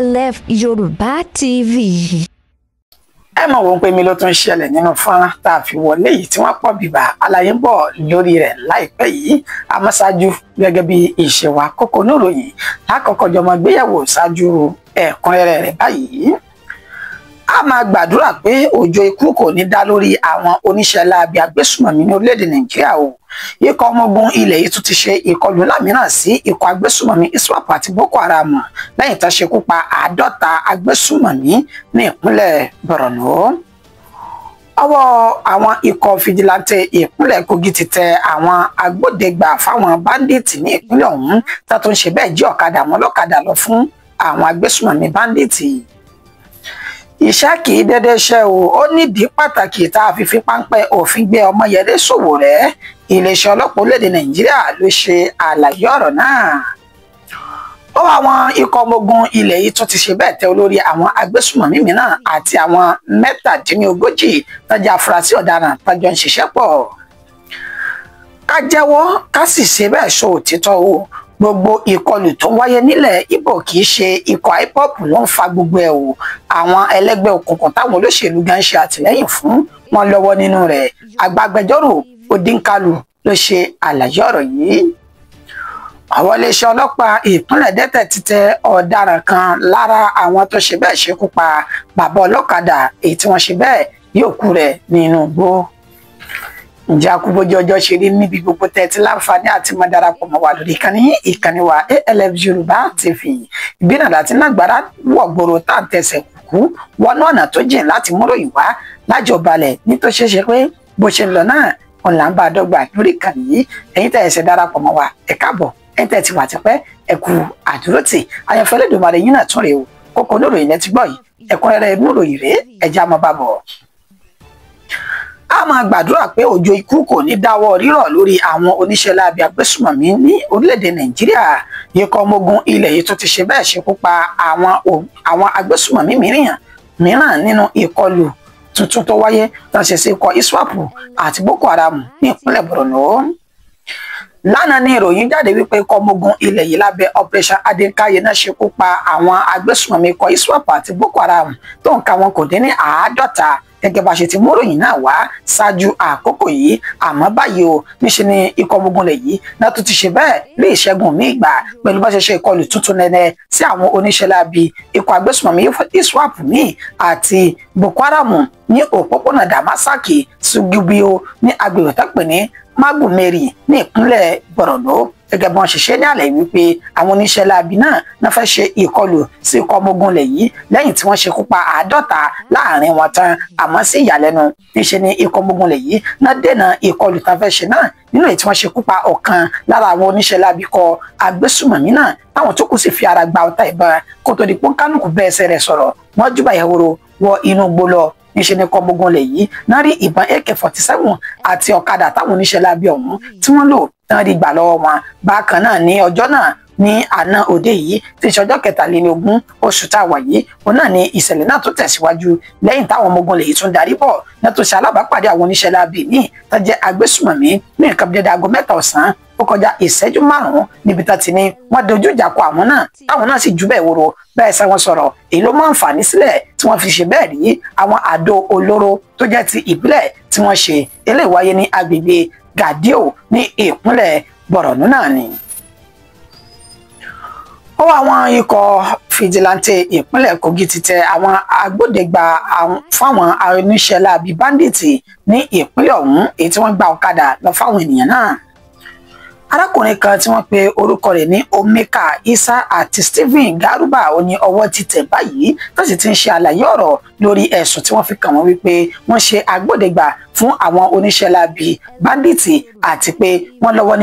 ALF Yorùbá TV. ẹ mọ̀ wọ́n pé mi ló tún ṣẹlẹ̀ nínú fọ́nrán tá a fi wọlé yìí tí wọ́n pọ̀ bíbá àlàyé ń bọ̀ lórí rẹ̀ láìpẹ́ yìí àmọ́ ṣáájú gẹ́gẹ́ bí ìṣe wa kókó oníròyìn lákọ̀ọ́kọ́ jọmọ gbéyàwó ṣáájú ẹ̀kúnrẹ́rẹ́ rẹ̀ báyìí. a máa gbàdúrà pé òjò ikú kò ní dá lórí àwọn oníṣẹ́ láabi agbésùmọ̀mí ní orílẹ̀-èdè Nàìjíríà o. ikọ̀ ọmọ ogun ilẹ̀ yìí tún ti ṣe ìkọlù ńlá mìíràn sí ikọ̀ agbésùmọ̀mí ISWAP àti Boko Haram lẹ́yìn tó ṣekú pa 50 agbésùmọ̀mí ní ìpínlẹ̀ Borno. ọwọ́ àwọn ikọ̀ fìjìláńtẹ̀ ìpínlẹ̀ Kogi ti tẹ àwọn agbódegbà fáwọn báńdíìtì ní ìpínlẹ̀ ọ̀hún tó tún ṣe bẹ́ẹ̀ jí ọ̀kadà wọn lọ́kadà lọ fún àwọn agbésùmọ̀mí báńdíìtì. iṣẹ́ kì í dédé ṣe o ó nídìí pàtàkì tá a fi páńpẹ́ òfin gbé Ọmọyẹlé Sowore iléeṣẹ́ ọlọ́pàá orílẹ̀-èdè Nàìjíríà ló ṣe àlàyé ọ̀rọ̀ náà. ó àwọn ikọ̀ ọmọ ogun ilẹ̀ yìí tún ti ṣe bẹ́ẹ̀ tẹ olórí àwọn agbésùmọ̀mí mìíràn àti àwọn 37 tó jẹ́ afurasí ọ̀daràn tó jọ ń ṣiṣẹ́ pọ̀. ká jẹ́wọ́ ká sì ṣe bẹ́ẹ̀ sọ òtítọ́ o gbogbo ìkọlù tó ń wáyé nílẹ̀ Ìgbò kì í ṣe ikọ̀ IPOB ló ń fa gbogbo ẹ̀ o àwọn ẹlẹ́gbẹ́ òkùnkùn táwọn olóṣèlú gan ṣe àtìlẹ́yìn fún wọn lọ́wọ́ nínú rẹ̀ agbágbẹjọ́rò Odinkalu ló ṣe àlàyé ọ̀rọ̀ yìí. àwọn iléeṣẹ́ ọlọ́pàá ìpínlẹ̀ Delta ti tẹ ọ̀daràn kan lára àwọn tó ṣe bẹ́ẹ̀ ṣekú pa bàbá ọlọ́kadà èyí tí wọ́n ṣe bẹ́ẹ̀ yóò kú rẹ̀ nínú igbó. ǹjẹ́ akúbójú ọjọ́ ṣe rí níbi gbogbo tẹ́tí láǹfààní àti máa darapọ̀ mọ́ wa lórí ìkànnì wa ALF Yorùbá TV ìbínàdà àti nàgbára wọ̀gbòrò tá à ń tẹ̀sẹ̀ kúkú wọnú ọ̀nà tó jìn láti múròyìn wá lájọbalẹ̀ ní tó ṣeé ṣe pé bó ṣe ń lọ náà ọ̀nà ń bá a dọ́gba lórí ìkànnì yìí ẹ̀yin tẹ̀ ẹ̀sẹ̀ darapọ̀ mọ́ wa ẹ káàbọ̀ ẹ̀yin tẹ̀ ti wà tipẹ́ ẹ kú àdúrótì àyànfẹ́ Olódùmarè yín náà tún rèé o kókó oníròyìn lẹ ti gbọ́ yìí ẹ̀kúnrẹ́rẹ́ oníròyìn rèé ẹ̀já mọ́ bá bọ̀. a máa gbàdúrà pé òjò ikú kò ní dáwọ́ rírọ̀ lórí àwọn oníṣẹ́ láabi agbésùmọ̀mí ní orílẹ̀-èdè Nàìjíríà ikọ̀ ọmọ ogun ilẹ̀ yìí tó ti ṣe bẹ́ẹ̀ ṣekú pa àwọn agbésùmọ̀mí mìíràn nínú ìkọlù tuntun tó wáyé tó ṣe sí ikọ̀ ISWAP àti Boko Haram ní ìpínlẹ̀ Borno. lánàá ní ìròyìn jáde wípé ikọ̀ ọmọ ogun ilẹ̀ yìí lábẹ́ Operation Adékáyé náà ṣekú pa àwọn agbésùmọ̀mí ikọ̀ ISWAP àti Boko Haram tó ń ka wọn kò dín ní 50 gẹ́gẹ́ bá ṣe ti mú ròyìn náà wá ṣáájú àkókò yìí àmọ́ báyìí o níṣẹ́ ni ikọ̀ ọmọ ogun lẹ̀ yìí náà tó ti ṣe bẹ́ẹ̀ rí ìṣẹ́gun míì gbà pẹ̀lú bá ṣe ṣe ìkọlù tuntun nẹ́nẹ́ sí àwọn oníṣẹ́ láabi ikọ̀ agbésùmọ̀mí ISWAP míì àti Boko Haram ní òpópónà Damasaki Sugubio ní agbègbè tó pè ní Magumeri ní ìpínlẹ̀ Borno gẹ́gẹ́ bí wọ́n ṣe ṣe ní àlẹ́ wípé àwọn oníṣẹ́ láabi náà fẹ́ ṣe ìkọlù sí ikọ̀ ọmọ ogun lẹ̀ yìí lẹ́yìn tí wọ́n ṣekú pa 50 láàrin wọn tán àmọ́ sí ìyàlẹ́nu níṣẹ́ ni ikọ̀ ọmọ ogun lẹ̀ yìí náà dènà ìkọlù tá fẹ́ ṣe náà nínú èyí tí wọ́n ṣekú pa ọ̀kan lára àwọn oníṣẹ́ láabi kọ agbésùmọ̀mí náà táwọn tó kù sì fi ara gba ọta ìbọn kó tó di pọ́nkánùkù bẹ́ẹ̀ ẹsẹ̀ rẹ̀ sọ̀rọ̀ wọ́n júbà ìyàwó wọ inú igbó lọ níṣẹ́ ni ikọ̀ ọmọ ogun lẹ̀ yìí náà rí ìbọn AK-47 àti ọ̀kadà táwọn oníṣẹ́ láabi ọ̀hún tí wọ́n lò tán rí gbà lọ́wọ́ wọn bákan náà ní ọjọ́ náà ní àná òde yìí tí í ṣe ọjọ́ 23 oṣù tá a wà yìí òun náà ni ìṣẹ̀lẹ̀ náà tó tẹ̀síwájú lẹ́yìn táwọn ọmọ ogun lè yìí tún darí bọ̀ náà tó ṣe alábàápàdé àwọn oníṣẹ́ láabi ní tó jẹ́ agbésùmọ̀mí ní nǹkan bí dédé aago 7 ọ̀sán ó kọjá ìṣẹ́jú 5 níbi tá ti ní wọ́n dojú ìjà kọ àwọn náà táwọn náà sì jù bẹ́ẹ̀ wòrò bẹ́ẹ̀ sẹ́ wọn sọ̀rọ̀ èyí ló mú àǹfààní sílẹ̀ tí wọ́n fi ṣe bẹ́ẹ̀ rí àwọn àdó olóró tó jẹ́ ti ìbílẹ̀ tí wọ́n ṣe eléyìí wáyé ní agbègbè Gadio ní ìpínlẹ̀ Borno náà ni. ó àwọn ikọ̀ fìjìláńtẹ̀ ìpínlẹ̀ Kogi ti tẹ àwọn agbódegbà fáwọn oníṣẹ́ láabi báńdíìtì ní ìpínlẹ̀ ọ̀hún èyí tí wọ́n gba ọ̀kadà lọ fáwọn ènìyàn náà. arákùnrin kan tí wọ́n pe orúkọ rẹ̀ ní Omeka Isa àti Stephen Garuba ó ní ọwọ́ ti tẹ̀ báyìí tó sì ti ń ṣe àlàyé ọ̀rọ̀ lórí ẹ̀sùn tí wọ́n fi kàn wọ́n wípé wọ́n ṣe agbódegbà fún àwọn oníṣẹ́ láabi báńdíìtì àti pé wọ́n lọ́wọ́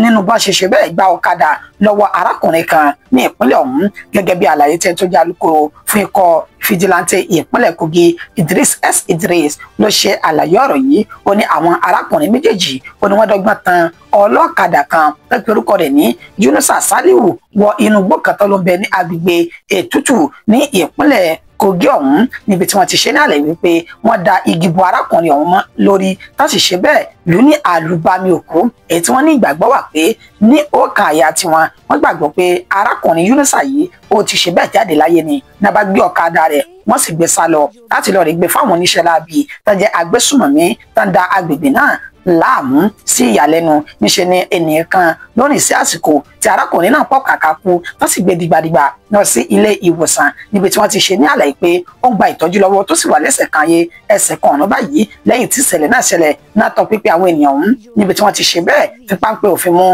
nínú bá ṣe ṣe bẹ́ẹ̀ gba ọ̀kadà lọ́wọ́ arákùnrin kan ní ìpínlẹ̀ ọ̀hún gẹ́gẹ́ bí àlàyé tẹ́ tó jẹ́ alukoro fún ikọ̀ fìjìláńtẹ̀ ìpínlẹ̀ Kogi Idris ló ṣe àlàyé ọ̀rọ̀ yìí ó ní àwọn arákùnrin méjèèjì ó ní wọ́n dọ́gbọ́n tan ọlọ́kadà kan pẹ́pẹ́ orúkọ rẹ̀ ní Yunusa Saliu wọ inú igbó kan tó ló ń bẹ ní agbègbè Ètùtù ní ìpínlẹ̀ Kogi ọ̀hún níbi tí wọ́n ti ṣe ní àlàyé wípé wọ́n da igi bo arákùnrin ọ̀hún mọ́ lórí tó sì ṣe bẹ́ẹ̀ lù ní àlùbami òkú èyí tí wọ́n ní ìgbàgbọ́ wà pé ní ọkàn àyà tiwọn wọ́n gbàgbọ́ pé arákùnrin Yunusa yìí ó ti ṣe bẹ́ẹ̀ jáde láyé ni náà bá gbé ọ̀kadà rẹ̀ wọ́n sì gbé sá lọ láti lọ rí gbé fáwọn oníṣẹ́ láabi tó jẹ́ agbésùmọ̀mí tó ń da agbègbè náà láàmú sí ìyàlẹ́nu níṣẹ́ ni ènìyàn kan lónìí sí àsìkò tí arákùnrin náà pọ̀ kàkà kú tó sì gbé dìgbàdìgbà lọ sí ilé ìwòsàn níbi tí wọ́n ti ṣe ní àlàyé pé ó ń gba ìtọ́jú lọ́wọ́ tó sì wà lẹ́sẹ̀ kan ayé ẹsẹ̀ kan ọ̀nà báyìí lẹ́yìn tí ìṣẹ̀lẹ̀ náà ṣẹlẹ̀ náà tọ pípẹ́ àwọn ènìyàn ọ̀hún níbi tí wọ́n ti ṣe bẹ́ẹ̀ fi páńpẹ́ òfin mú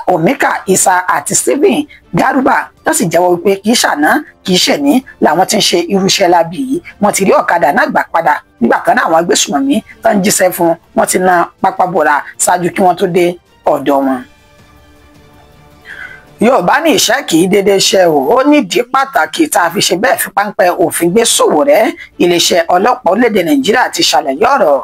Omika Isa àti Stephen Garuba tó sì jẹ́wọ́ wípé kì í ṣàná kì í ṣẹ̀ní làwọn ti ń ṣe irúṣẹ́ lábì yìí wọ́n ti rí ọ̀kadà náà gbà padà nígbà kan náà àwọn agbésùmọ̀mí tó ń jíṣẹ́ fún wọn ti na pápá bora ṣáájú kí wọ́n tó dé ọ̀dọ̀ wọn. Yorùbá ní ìṣẹ́ kì í dédé ṣe ó nídìí pàtàkì tá a fi ṣe bẹ́ẹ̀ fi páńpẹ́ òfin gbé Sowore iléeṣẹ́ ọlọ́pàá orílẹ̀-èdè Nàìjíríà ti ṣàlàyé ọ̀rọ̀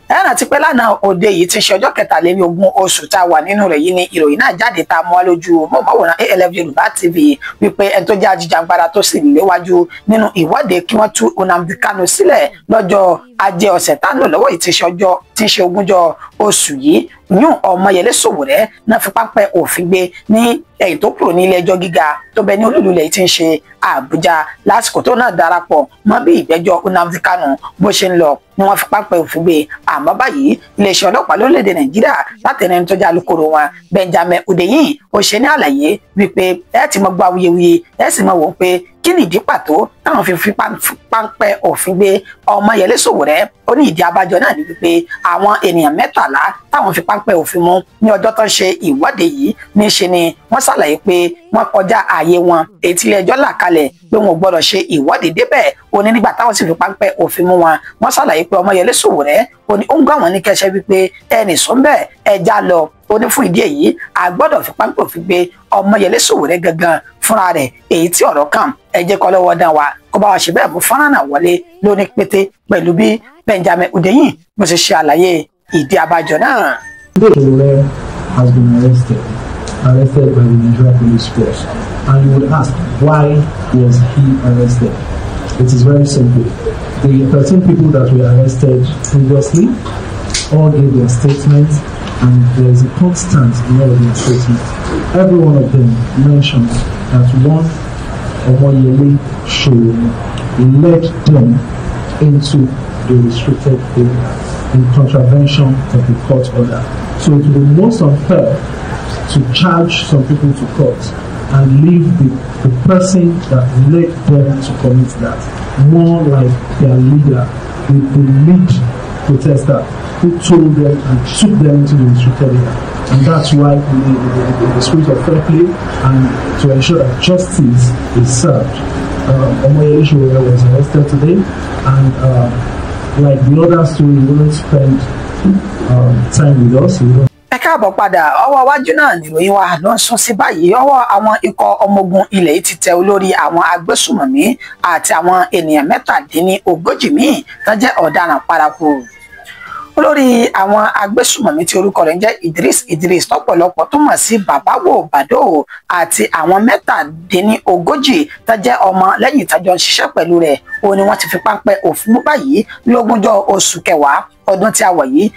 ẹ rántí pé lánàá òde yìí ti ṣe ọjọ́ 23 oṣù tá a wà nínú rẹ̀ yìí ni ìròyìn náà jáde tá a mú wá lójú mọ́wòrán ALF Yorùbá TV wípé ẹni tó jẹ́ ajìjàngbara tó sì léwájú nínú ìwọ́de kí wọ́n tú Nnamdi Kanu sílẹ̀ lọ́jọ́ Ajé ọ̀sẹ̀ tá ń lò lọ́wọ́ yìí ti ṣe 20 oṣù yìí yún Ọmọyẹlé Sowore náà fi páńpẹ́ òfin gbé ní èyí tó kúrò ní ilé ẹjọ́ gíga tó bẹ ní olúlu ilẹ̀ tí ń ṣe Àbújá lásìkò tó náà darapọ̀ mọ́ bí ìgbẹ́jọ́ Nnamdi Kanu bó ṣe ń lọ ni wọ́n fi páńpẹ́ òfin gbé àmọ́ báyìí iléeṣẹ́ ọlọ́pàá lórílẹ̀‐èdè Nàìjíríà látẹnu tó jẹ́ alukoro wọn Benjamin Hundeyin ó ṣe ní àlàyé wípé ẹ ti mọ gbọ́ awuyewuye ẹ sì mọ wò ó pé kí ni ìdí pàtó táwọn fi páńpẹ́ òfin gbé Ọmọyẹlé Sowore ó ní ìdí abájọ náà ni wípé àwọn ènìyàn 13 táwọn fi páńpẹ́ òfin mú ní ọjọ́ tó ń ṣe ìwọ́de yìí níṣe ni wọ́n ṣàlàyé pé wọ́n kọjá ààyè wọn èyí tí ilé ẹjọ́ là kalẹ̀ pé wọn ò gbọ́dọ̀ ṣe ìwọ́de débẹ̀ ó ní nígbà táwọn sì fi páńpẹ́ òfin mú wọn wọ́n ṣàlàyé pé Ọmọyẹlé Sowore ó ní ó ń gbà wọ́n ní kẹsẹ́ wípé ẹnì sọ́nbẹ̀ ẹja lọ ó ní fún ìdí èyí a gbọ́dọ̀ fi páńpẹ́ òfin gbé Ọmọyẹlé Sowore gangan fúnra rẹ̀ èyí tí ọ̀rọ̀ kàn ẹ jẹ́ kọ́ lọ́wọ́ dán wa kó bá wa ṣe bẹ́ẹ̀ mú fọ́nrán náà wọlé lóní pété pẹ̀lú bí Benjamin Hundeyin bó ṣe ṣe àlàyé ìdí abájọ náà. Sowore has been arrested by the Nigerian Police Force, and you would ask, why was he arrested? It is very simple. The 13 people that were arrested previously all gave their statements, and there is a constant in all of their statements. Every one of them mentions that one Omoyele Sowore led them into the restricted area in contravention of the court order. So it would be most unfair to charge some people to court and leave the person that led them to commit that more like their leader, the lead protester who told them and took them into the restricted area. And that's why in the spirit of fair play and to ensure that justice is served, Omoyele Sowore was arrested today, and like the other story, he wouldn't spend time with us. Ẹ káàbọ̀ padà ọwọ́ iwájú náà nìròyìn wa ló ń sún sí báyìí ọwọ́ àwọn ikọ̀ ọmọ ogun ilẹ̀ yìí ti tẹ olórí àwọn agbésùmọ̀mí àti àwọn ènìyàn 37 míì tó jẹ́ ọ̀daràn paraku. Olórí àwọn agbésùmọ̀mí tí orúkọ rẹ̀ ń jẹ́ Idris tọ́pọ̀lọpọ̀ tó mọ̀ sí Babawo Bado àti àwọn 37 tó jẹ́ ọmọ lẹ́yìn ìtajọ ń ṣiṣẹ́ pẹ̀lú rẹ̀ ó ní wọ́n ti fi páńpẹ́ òfin mú báyìí lógúnjọ́ oṣù kẹwàá ọdún tí a wà yìí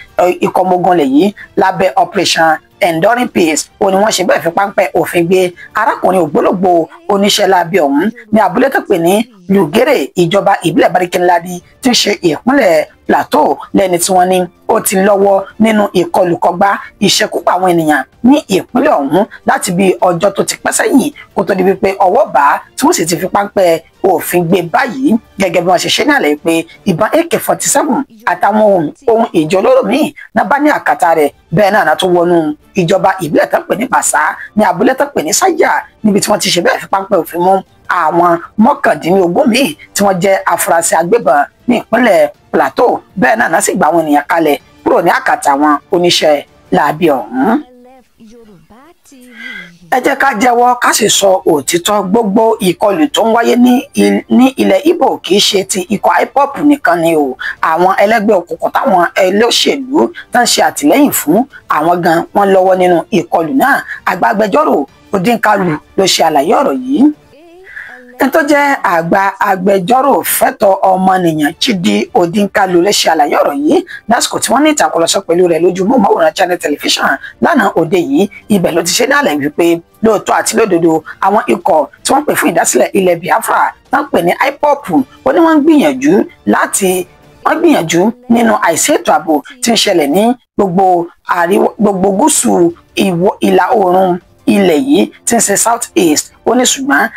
ikọ̀ ọmọ ogun lẹ̀ yìí lábẹ́ Operation Enduring Peace ó ní wọ́n ṣe bẹ́ẹ̀ fi páńpẹ́ òfin gbé arákùnrin ògbólógbò oníṣẹ́ lábẹ́ ọ̀hún ní abúlé tó pè ní Lugere ìjọba ìbílẹ̀ Barikinladi tí ń ṣe ìpínlẹ̀ Plateau lẹ́ni tí wọ́n ní ó ti lọ́wọ́ nínú ìkọlùkọgbá ìṣekúpa àwọn ènìyàn ní ìpínlẹ̀ ọ̀hún láti bí ọjọ́ tó ti pẹ́ sẹ́yìn kó tó di wípé ọwọ́ bá tí wọ́n sì ti fi páńpẹ́ òfin gbé báyìí gẹ́gẹ́ bí wọ́n ṣe ṣe ní àlàyé pé ìbọn AK-47 àtàwọn ohun ìjà olóró míì náà bá ní àkàtà rẹ̀ bẹ́ẹ̀ náà tó wọnú ìjọba ìbílẹ̀ tó pè ní Bàṣá ní abúlé tó pè ní Sájà níbi tí wọ́n ti ṣe bẹ́ẹ̀ fi páńpẹ́ òfin mú àwọn 19 míì tí wọ́n jẹ́ afurasí agbébọn ní ìpínlẹ̀ Plateau bẹ́ẹ̀ náà sì gba àwọn ènìyàn kalẹ̀ kúrò ní àkàtà àwọn oníṣẹ́ láabi ọ̀hún. Ẹ jẹ́ ká jẹ́wọ́ ká sì sọ òtítọ́ gbogbo ìkọlù tó ń wáyé ní ilẹ̀ Ìgbò kì í ṣe ti ikọ̀ IPOB nìkan ni o àwọn ẹlẹ́gbẹ́ òkùnkùn táwọn ẹlẹ́ṣèlú tó ń ṣe àtìlẹ́yìn fún àwọn gan wọn lọ́wọ́ nínú ìkọlù náà agbágbẹjọ́rò Odinkalu ló ṣe àlàyé ọ̀rọ̀ yìí. tó jẹ́ àgbà agbẹjọ́rò fẹ́tọ̀ ọmọnìyàn Chidi Odinkalu lè ṣe àlàyé ọ̀rọ̀ yìí lásìkò tí wọ́n ní ìtàkùrọ̀sọ pẹ̀lú rẹ̀ lójú móhùnmáwòrán Channel Television lánàá òde yìí. Ibẹ̀ ló ti ṣe dálẹ̀ wípé lóòótọ́ àti lódodo àwọn ikọ̀ tí wọ́n pè fún ìdásílẹ̀ ilẹ̀ Biafra tán pè ní IPOB ó ní wọ́n gbìyànjú nínú àìsí ètò ààbò tí ń ṣẹlẹ̀ ní gbogbo gúúsù ìlà oòrùn ilẹ̀ yìí tí ń ṣe South East. Ó ní ṣùgbọ́n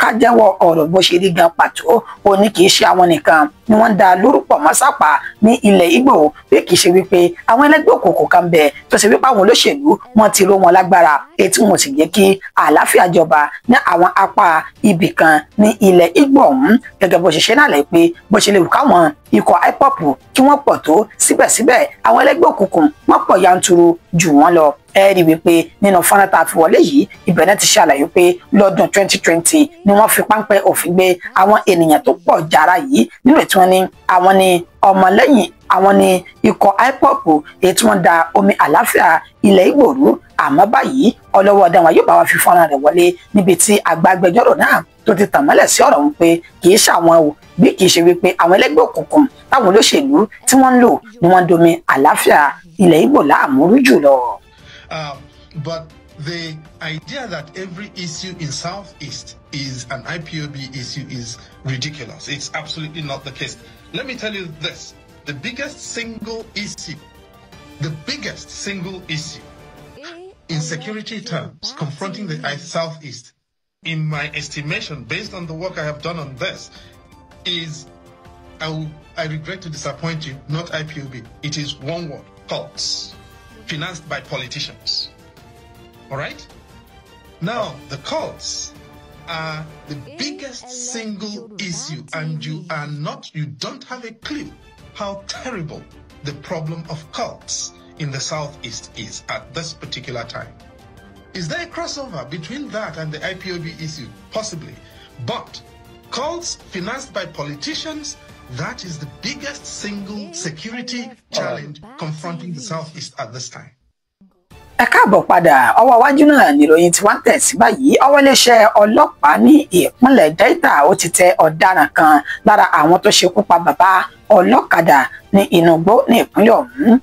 kájẹ́wọ́ ọ̀rọ̀ bó ṣe rí gan pàtó. Ó ní kì í ṣe àwọn nìkan ni wọ́n dá lórúkọ mọ́sápà ní ilẹ̀ Ìgbò bí kì í ṣe wípé àwọn ẹlẹ́gbẹ́ òkùnkùn kan bẹ̀ tó ṣe wípé àwọn olóṣèlú wọn ti ró wọn lágbára etí wọn sì jẹ́ kí àlàáfíà jọba ní àwọn apá ibì kan ní ilẹ̀ Ìgbò ọ̀hún. Gẹ́gẹ́ bó ṣe ṣe náà lẹ̀ pé bó ṣe lè wù káwọn ikọ̀ IPOB kí wọ́n pọ̀ tó síbẹ̀síbẹ̀ àwọn ẹlẹ́gbẹ́ òkùnkùn wọ́n pọ̀ yanturu jù wọ́n lọ. Ẹ rí wípé nínú fọ́nrán tá a fi wọlé yìí ibẹ̀ náà ti ṣàlàyé pé lọ́dún 2020 ni wọ́n fi páńpẹ́ òfin gbé àwọn ènìyàn tó pọ̀ jára yìí nínú ètò wọn ni àwọn ni ọmọlẹ́yìn àwọn ni ikọ̀ IPOB èyí tí wọ́n da omi àlàáfíà ilẹ̀ Ìgbò rú. Àmọ́ báyìí ọlọ́wọ́ ọ̀daràn yóò bá wa fi fọ́nrán rẹ̀ wọlé níbi tí àgbà agbẹjọ́rò náà tó ti tàn mọ́lẹ̀ sí ọ̀rọ̀ wọn pé kì í ṣàwọn o bí kì í ṣe wípé àwọn ẹlẹ́gbẹ́ òkùnkùn táwọn olóṣèlú tí wọ́n ń lò ni wọ́n domi àlàáfíà ilẹ̀ Ìgbò láàmúrú jùlọ. But the idea that every issue in Southeast is an IPOB issue is ridiculous. It's absolutely not the case. Let me tell you this. The biggest single issue in security terms confronting the Southeast, in my estimation, based on the work I have done on this, is, I regret to disappoint you, not IPOB. It is one word, cults, financed by politicians. All right? Now, the cults are the biggest single issue, and you don't have a clue how terrible the problem of cults in the Southeast is at this particular time. Is there a crossover between that and the IPOB issue? Possibly. But cults financed by politicians, that is the biggest single security challenge confronting the Southeast at this time. Ẹ káàbọ̀ padà ọwọ́ iwájú náà níròyìn tí wọ́n tẹ̀ sí báyìí. Ọwọ́ iléeṣẹ́ ọlọ́pàá ní ìpínlẹ̀ Delta ó ti tẹ ọ̀daràn kan lára àwọn tó ṣekú pa bàbá ọlọ́kadà ní Ìnàgbó ní ìpínlẹ̀ ọ̀hún.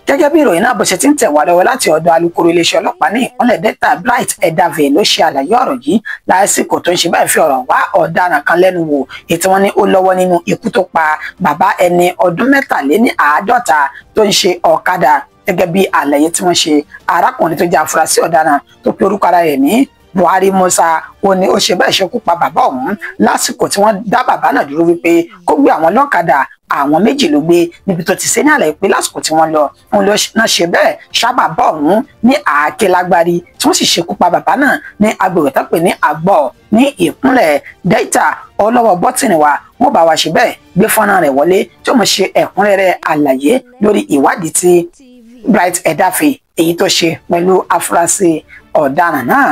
Gẹ́gẹ́ bí ìròyìn náà bó ṣe ti ń tẹ̀ wá lọ́wọ́ láti ọ̀dọ̀ alukoro iléeṣẹ́ ọlọ́pàá ní ìpínlẹ̀ Delta Bright Edave ló ṣe àlàyé ọ̀rọ̀ yìí lásìkò tó ń ṣe báyìí fi ọ̀rọ̀ wá ọ̀daràn kan lẹ́nu wò ètò wọn ní ó lọ́wọ́ nínú ikú tó pa bàbá ẹni ọdún 53 tó ń ṣe ọ̀kadà. Gẹ́gẹ́ bí àlàyé tí wọ́n ṣe arákùnrin tó jẹ́ afurasí ọ̀daràn tó pe orúkọ ara rẹ̀ ní Buhari Musa ó ní ó ṣe bẹ́ẹ̀ ṣekú pa bàbá ọ̀hún lásìkò tí wọ́n dá bàbá náà dúró wípé kó gbé àwọn lọ́kadà àwọn méjì ló gbé níbi tó ti ṣe ní àlàyé pé lásìkò tí wọ́n lọ òun ló náà ṣe bẹ́ẹ̀ ṣá bàbá ọ̀hún ní àáké lágbárí tí wọ́n sì ṣekú pa bàbá náà ní agbègbè tó pè ní Àgbọ̀ ní ìpínlẹ̀ Delta. Ọlọ́wọ́ bọ́tìnì wa wọ́n bá wa ṣe bẹ́ẹ̀ gbé fọ́nrán rẹ̀ wọlé tí ó mọ̀ ṣe ẹ̀kúnrẹ́rẹ́ àlàyé lórí ìwádìí tí Bright Edave èyí tó ṣe pẹ̀lú afurasí ọ̀daràn náà.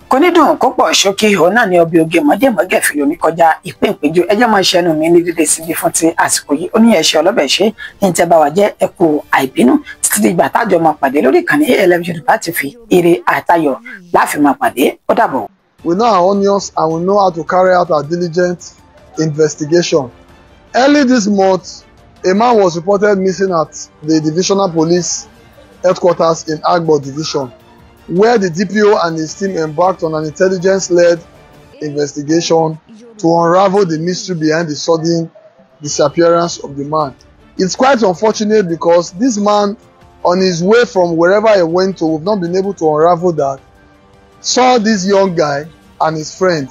Kò ní dùn kó pọ̀ ṣókí òun náà ní ọbẹ̀ oge mọ́dẹ́mọ́gẹ̀ fi lómi kọjá ìpín ìpéjú ẹjọ́ mọ́ iṣẹ́ nu mi ní dídé síbi fún ti àsìkò yìí ó ní ẹ̀ṣẹ̀ ọlọ́bẹ̀ ṣe ní tẹ́ bá wa jẹ́ ẹ̀kú àìbínú títí di ìgbà tájọ máa pàdé lórí ìkànnì ALM Yorùbá TV ire àtayọ̀ láfi máa pàdé ó dàbọ̀. We know our onions and we know how to carry out our diligent investigation. Early this month, a man was reported missing at the Divisional Police Headquarters in Agbo Division, where the DPO and his team embarked on an intelligence-led investigation to unravel the mystery behind the sudden disappearance of the man. It's quite unfortunate because this man, on his way from wherever he went to, we've not been able to unravel that, saw this young guy and his friend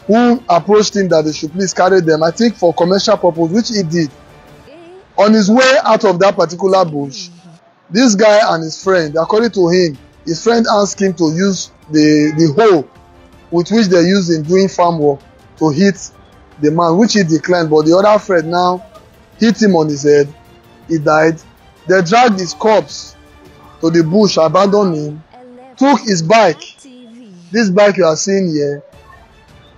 who approached him that they should please carry them, I think for commercial purpose, which he did. On his way out of that particular bush, this guy and his friend, according to him, his friend asked him to use the hoe with which they use in doing farm work to hit the man, which he declined, but the other friend now hit him on his head. He died. They dragged his corpse to the bush, abandoned him, took his bike, this bike you are seeing here,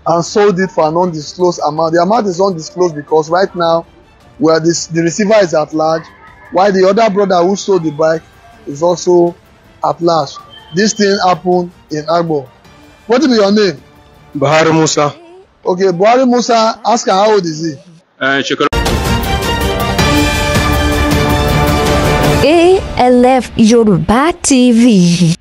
and sold it for an undisclosed amount. The amount is undisclosed because right now, where the receiver is at large, while the other brother who sold the bike is also at large. This thing happened in Agbo. What be your name? Buhari Musa. Okay, Buhari Musa, ask her how old is he? ALF Yoruba TV.